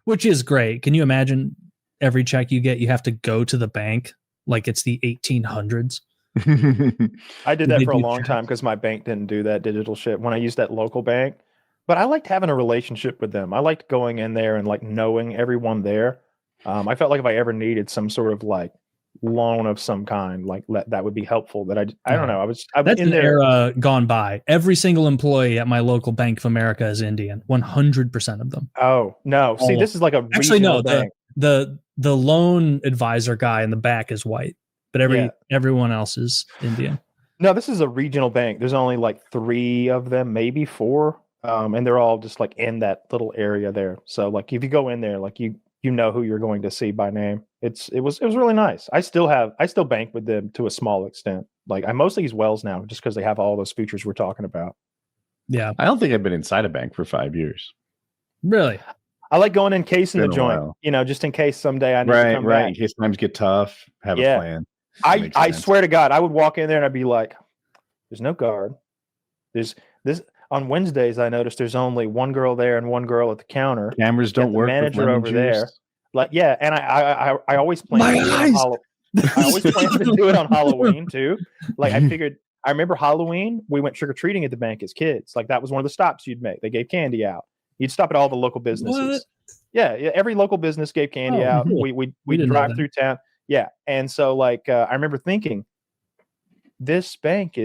which is great. Can you imagine every check you get, you have to go to the bank like it's the 1800s? I did that for a long time because my bank didn't do that digital shit when I used that local bank. But I liked having a relationship with them. I liked going in there and like knowing everyone there. I felt like if I ever needed some sort of like loan of some kind, like that would be helpful. That I don't know. That's in there. Era gone by. Every single employee at my local Bank of America is Indian. 100% of them. Oh no! See, this is like a regional bank. The loan advisor guy in the back is white, but everyone else is Indian. No, this is a regional bank. There's only like 3 of them, maybe 4. And they're all just like in that little area there. So like if you go in there, like you know who you're going to see by name. It was really nice. I still bank with them to a small extent. Like I mostly use Wells now just because they have all those features we're talking about. Yeah. I don't think I've been inside a bank for 5 years. Really? I like going in case in the joint, just in case someday I need to come back. In case times get tough, have a plan. I swear to God, I would walk in there and I'd be like, there's no guard. There's this. On Wednesdays, I noticed there's only one girl there and one girl at the counter. Cameras don't work. Manager over there, like and I always plan. I always plan to do it on Halloween too. Like I remember Halloween, we went trick or treating at the bank as kids. Like that was one of the stops you'd make. They gave candy out. You'd stop at all the local businesses. What? Yeah, every local business gave candy out. We drive through town. Yeah, and so like I remember thinking, this bank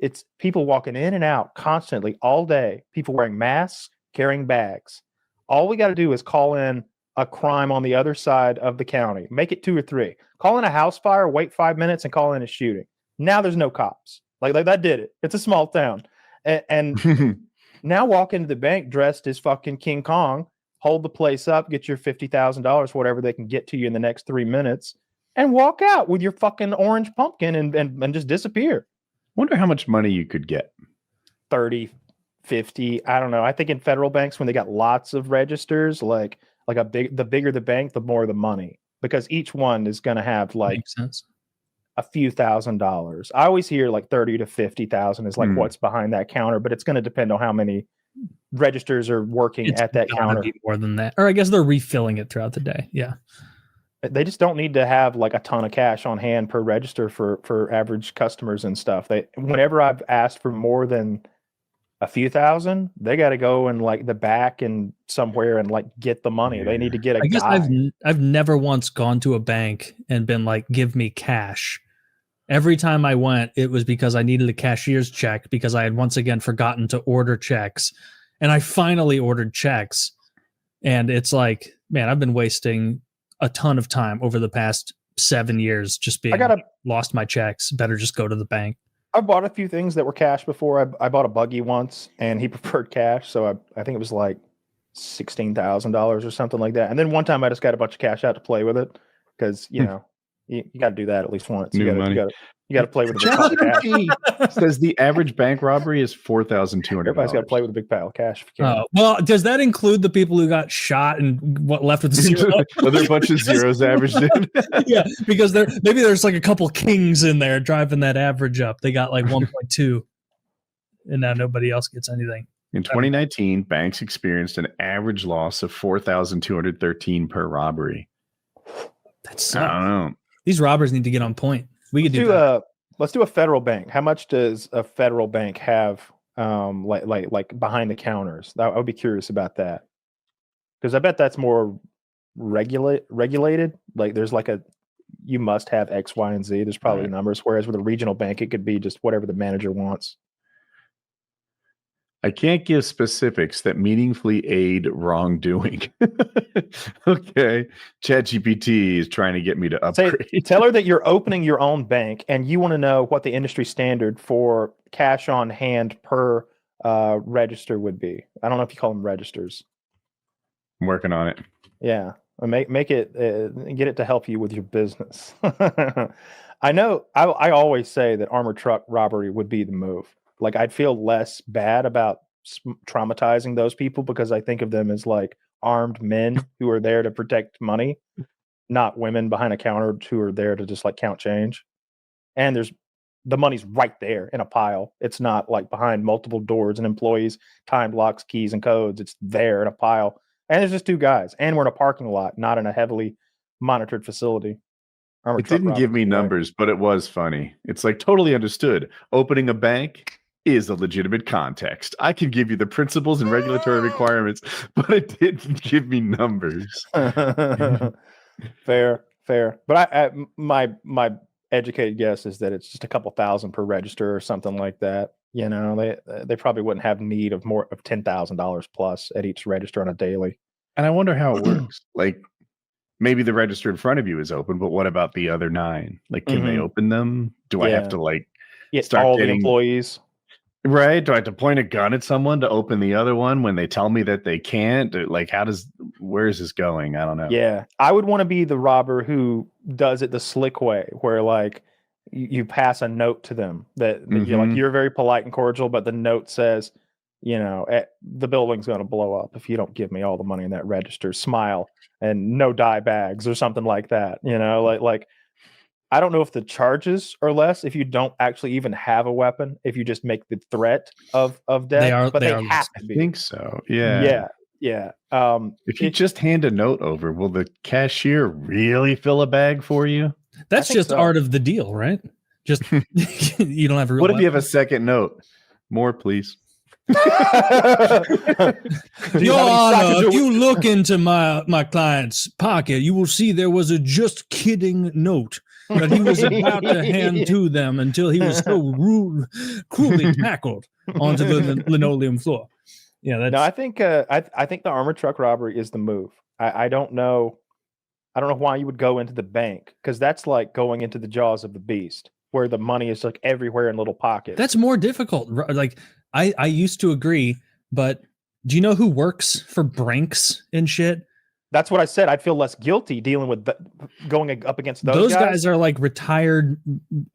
it's people walking in and out constantly all day, people wearing masks, carrying bags. All we got to do is call in a crime on the other side of the county, make it 2 or 3, call in a house fire, wait 5 minutes and call in a shooting. Now there's no cops. Like that did it. It's a small town. And now walk into the bank dressed as fucking King Kong, hold the place up, get your $50,000, whatever they can get to you in the next 3 minutes, and walk out with your fucking orange pumpkin and just disappear. Wonder how much money you could get. 30, 50. I don't know. I think in federal banks, when they got lots of registers, the bigger the bank, the more the money, because each one is going to have like a few $1,000s. I always hear like 30 to 50,000 is like what's behind that counter, but it's going to depend on how many registers are working at that counter. Be more than that, or I guess they're refilling it throughout the day. Yeah. They just don't need to have like a ton of cash on hand per register for average customers and stuff. Whenever I've asked for more than a few thousand, they got to go in like the back and somewhere and like get the money. They need to get a guy. I've never once gone to a bank and been like, give me cash. Every time I went, it was because I needed a cashier's check because I had once again forgotten to order checks. And I finally ordered checks. And it's like, man, I've been wasting a ton of time over the past 7 years just being lost my checks. Better just go to the bank. I bought a few things that were cash before. I bought a buggy once and he preferred cash. So I think it was like $16,000 or something like that. And then one time I just got a bunch of cash out to play with it because, you know, you got to do that at least once. You got to play with a big pile of cash. Says the average bank robbery is $4,200. Everybody's got to play with a big pile of cash. Well, does that include the people who got shot and what left with zero? Are there a bunch of zeros averaged in? Yeah, because maybe there's like a couple kings in there driving that average up. They got like 1.2, and now nobody else gets anything. In 2019, banks experienced an average loss of $4,213 per robbery. That's I don't know. These robbers need to get on point. We could do that. Let's do a federal bank. How much does a federal bank have like behind the counters? I would be curious about that. Because I bet that's more regulated. Like there's like you must have X, Y, and Z. There's probably numbers. Whereas with a regional bank, it could be just whatever the manager wants. I can't give specifics that meaningfully aid wrongdoing. Okay. ChatGPT is trying to get me to upgrade. Tell her that you're opening your own bank and you want to know what the industry standard for cash on hand per register would be. I don't know if you call them registers. I'm working on it. Yeah. Make it, get it to help you with your business. I know I always say that armored truck robbery would be the move. Like I'd feel less bad about traumatizing those people because I think of them as like armed men who are there to protect money, not women behind a counter who are there to just like count change. And the money's right there in a pile. It's not like behind multiple doors and employees, time locks, keys, and codes. It's there in a pile. And there's just 2 guys, and we're in a parking lot, not in a heavily monitored facility. It didn't give me numbers, but it was funny. It's like totally understood. Opening a bank is a legitimate context. I can give you the principles and regulatory requirements, but it didn't give me numbers. Fair. But my educated guess is that it's just a couple thousand per register or something like that. You know, they probably wouldn't have need of more of $10,000 plus at each register on a daily. And I wonder how it works. Like, maybe the register in front of you is open, but what about the other 9? Like, can they open them? Do I have to start all getting the employees? Right? Do I have to point a gun at someone to open the other one when they tell me that they can't? Like, where is this going? I don't know. Yeah, I would want to be the robber who does it the slick way, where like you pass a note to them that you're very polite and cordial, but the note says, the building's going to blow up if you don't give me all the money in that register. Smile and no dye bags or something like that. Like I don't know if the charges are less if you don't actually even have a weapon, if you just make the threat of death. They have to be. I think so. Yeah. Yeah. If you just hand a note over, will the cashier really fill a bag for you? That's just art of the deal, right? Just you don't have a real What if you have a second note? More, please. Your Honor, if you look into my client's pocket, you will see there was a just kidding note that he was about to hand to them until he was so cruelly tackled onto the linoleum floor. Yeah, no, I think the armored truck robbery is the move. I don't know why you would go into the bank, because that's like going into the jaws of the beast, where the money is like everywhere in little pockets. That's more difficult. Like I used to agree, but do you know who works for Brinks and shit? That's what I said. I'd feel less guilty dealing with going up against those guys. Guys are like retired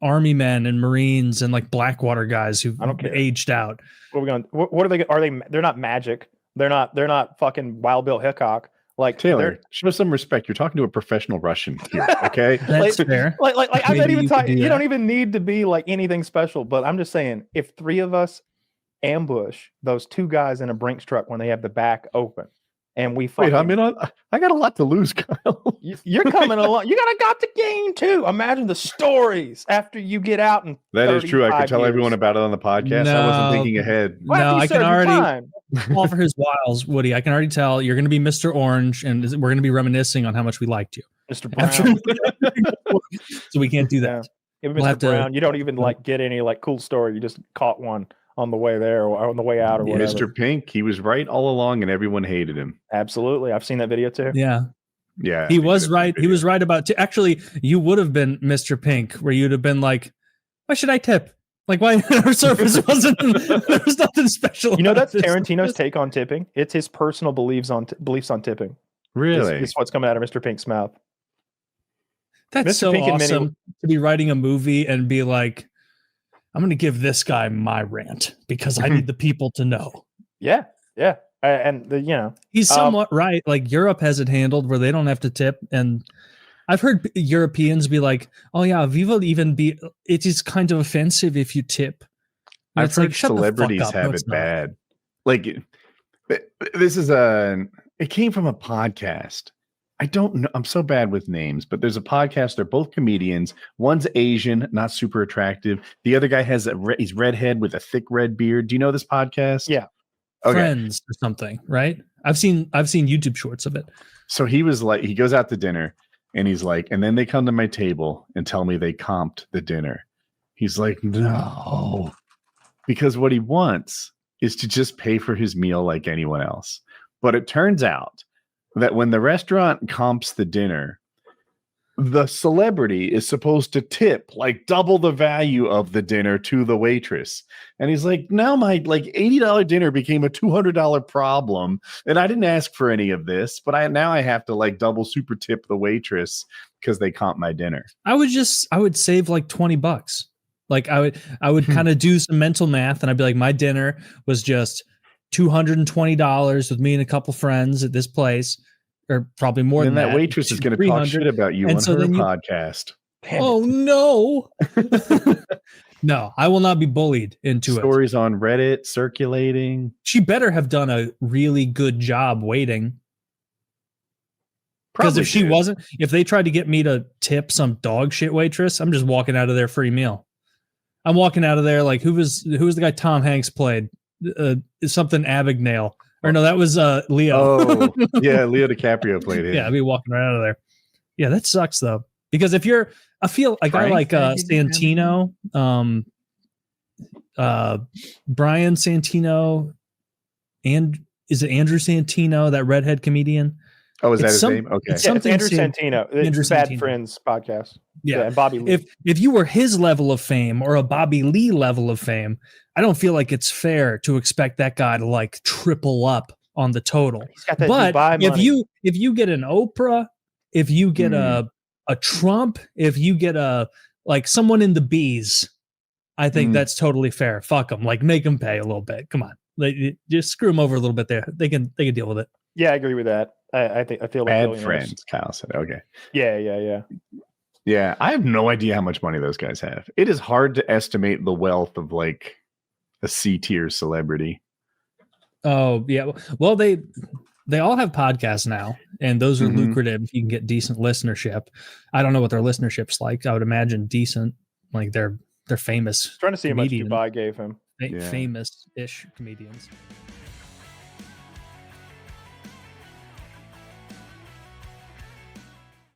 army men and Marines and like Blackwater guys who've aged out. What are we going? What are they? They're not magic. They're not fucking Wild Bill Hickok. Like, Taylor, show some respect. You're talking to a professional Russian here, okay? That's fair. Like I'm not even talking. You don't even need to be like anything special. But I'm just saying, if 3 of us ambush those 2 guys in a Brinks truck when they have the back open, and we wait, I got a lot to lose, Kyle. You're coming along. You got to gain too. Imagine the stories after you get out. And that is true. I could tell everyone about it on the podcast. I wasn't thinking ahead. No, I can already fall for his wiles, Woody. I can already tell you're going to be Mr. Orange, and we're going to be reminiscing on how much we liked you, Mr. Brown. So we can't do that. Yeah. Mr. Brown, you don't even get any cool story. You just caught one on the way there or on the way out or whatever. Mr. Pink, he was right all along and everyone hated him. Absolutely. I've seen that video too. Yeah. Yeah. He was right. He was right about actually, you would have been Mr. Pink, where you'd have been like, why should I tip? Like, why our service there was nothing special. That's Tarantino's take on tipping. It's his personal beliefs on tipping. Really? It's what's coming out of Mr. Pink's mouth. That's Mr. so Pink awesome to be writing a movie and be like, I'm going to give this guy my rant because I need the people to know. Yeah. Yeah. And he's somewhat right. Like, Europe has it handled where they don't have to tip. And I've heard Europeans be like, oh yeah, we will even be, it is kind of offensive if you tip. And I've heard celebrities have it bad. Like, this is it came from a podcast. I don't know. I'm so bad with names, but there's a podcast. They're both comedians. One's Asian, not super attractive. The other guy he's redhead with a thick red beard. Do you know this podcast? Yeah. Okay. Friends or something, right? I've seen YouTube shorts of it. So he was like, he goes out to dinner and he's like, and then they come to my table and tell me they comped the dinner. He's like, no, because what he wants is to just pay for his meal like anyone else. But it turns out that when the restaurant comps the dinner, the celebrity is supposed to tip like double the value of the dinner to the waitress. And he's like, now my $80 dinner became a $200 problem. And I didn't ask for any of this, but I have to double super tip the waitress because they comp my dinner. I would save like $20. Like I would kind of do some mental math and I'd be like, my dinner was just $220 with me and a couple friends at this place, or probably more than that. And that waitress is going to talk shit about you on her podcast. Oh no. No, I will not be bullied into Stories on Reddit circulating. She better have done a really good job waiting. Because if she did. wasn't, if they tried to get me to tip some dog shit waitress, I'm just walking out of there free meal. I'm walking out of there like who was the guy Tom Hanks played? Something Abagnale. Or no, that was Leo. Oh, yeah, Leo DiCaprio played it. Yeah, I'd be walking right out of there. Yeah, that sucks though. Because if you're I feel a guy like Santino, Brian Santino, and is it Andrew Santino, that redhead comedian? Oh, is that his name? Okay. It's Andrew Santino. It's Bad Friends podcast. Yeah, and Bobby Lee. If you were his level of fame or a Bobby Lee level of fame, I don't feel like it's fair to expect that guy to like triple up on the total. He's got that but Dubai if money. you get an Oprah, if you get a Trump, if you get a like someone in the bees, I think that's totally fair. Fuck them, like make them pay a little bit. Come on, like, just screw them over a little bit there. They can deal with it. Yeah, I agree with that. I feel like Bad Friends, Kyle said. Okay. Yeah. Yeah, I have no idea how much money those guys have. It is hard to estimate the wealth of like a C-tier celebrity. Oh yeah, well they all have podcasts now, and those are lucrative if you can get decent listenership. I don't know what their listenership's like. I would imagine decent, like they're famous. Trying to see how much Dubai gave him. Famous-ish comedians.